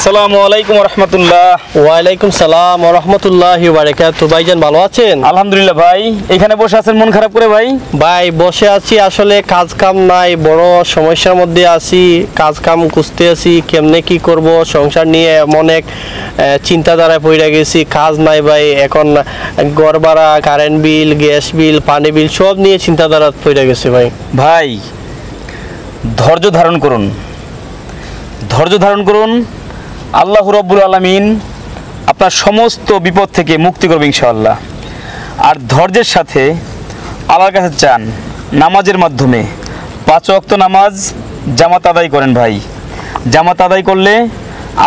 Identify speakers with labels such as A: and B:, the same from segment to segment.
A: আসসালামু আলাইকুম ওয়া রাহমাতুল্লাহ।
B: ওয়া আলাইকুম সালাম ওয়া রাহমাতুল্লাহি ওয়া বারাকাতুহু। ভাইজান ভালো আছেন?
A: আলহামদুলিল্লাহ ভাই। এখানে বসে আছেন মন খারাপ করে ভাই?
B: ভাই বসে আছি, আসলে কাজ কাম নাই, বড় সমস্যার মধ্যে আছি। কাজ কাম খুঁজতে আছি, কেমনে কি করব, সংসার নিয়ে অনেক চিন্তাধারায় পড়ে গেছি। কাজ নাই ভাই, এখন ঘর ভাড়া, কারেন্ট বিল, গ্যাস বিল, পানি বিল সব নিয়ে চিন্তাধারা পড়ে গেছে ভাই।
A: ভাই ধৈর্য ধারণ করুন, ধৈর্য ধারণ করুন। আল্লাহ রাব্বুল আলামিন আপনার সমস্ত বিপদ থেকে মুক্তি করবে ইনশাআল্লাহ। আর ধৈর্যের সাথে আল্লাহর কাছে চান, নামাজের মাধ্যমে 5 ওয়াক্ত নামাজ জামাত আদায় করেন ভাই। জামাত আদায় করলে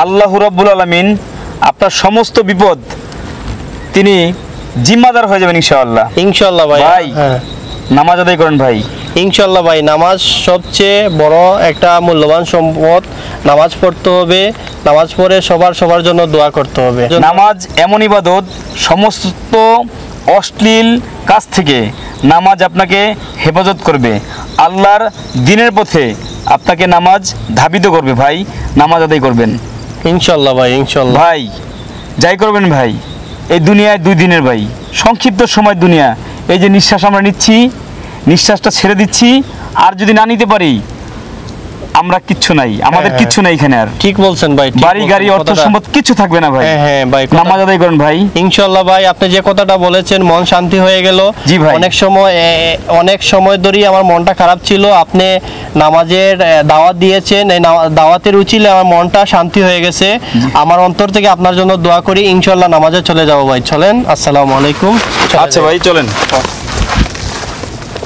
A: আল্লাহ রাব্বুল আলামিন আপনার সমস্ত বিপদ তিনি জিম্মাদার হয়ে যাবেন ইনশাআল্লাহ।
B: ইনশাআল্লাহ ভাই।
A: ভাই নামাজ আদায় করেন ভাই।
B: ইনশাআল্লাহ ভাই, নামাজ সবচেয়ে বড় একটা মূল্যবান সম্পদ। নামাজ পড়তে হবে, নামাজ পড়ে সবার জন্য দোয়া করতে হবে।
A: নামাজ এমন ইবাদত, সমস্ত অশ্লীল কাজ থেকে নামাজ আপনাকে হেফাজত করবে। আল্লাহর দিনের পথে আপনাকে নামাজ ধাবিত করবে ভাই। নামাজ আদায় করবেন
B: ইনশাআল্লাহ ভাই, ইনশাআল্লাহ
A: ভাই। যাই করবেন ভাই, এই দুনিয়ায় 2 দিনের ভাই, সংক্ষিপ্ত সময় দুনিয়া। এই যে নিঃশ্বাস আমরা নিচ্ছি, নিঃশ্বাসটা ছেড়ে দিচ্ছি, আর যদি না নিতে পারি আমরা কিচ্ছু নাই, আমাদের কিচ্ছু নাই এখানে। আর
B: ঠিক বলছেন ভাই,
A: বাড়ি গাড়ি অর্থ সম্পদ কিছু থাকবে না ভাই।
B: হ্যাঁ ভাই,
A: নামাজ আদায় করেন ভাই।
B: ইনশাআল্লাহ ভাই, আপনি যে কথাটা বলেছেন মন শান্তি হয়ে গেল।
A: জি ভাই।
B: অনেক সময় ধরেই আমার মনটা খারাপ ছিল, আপনি নামাজের দাওয়াত দিয়েছেন, এই দাওয়াতের উচিলে আমার মনটা শান্তি হয়ে গেছে। আমার অন্তর থেকে আপনার জন্য দোয়া করি, ইনশাআল্লাহ নামাজে চলে যাবো ভাই। চলেন, আসসালামু আলাইকুম।
A: আচ্ছা ভাই চলেন।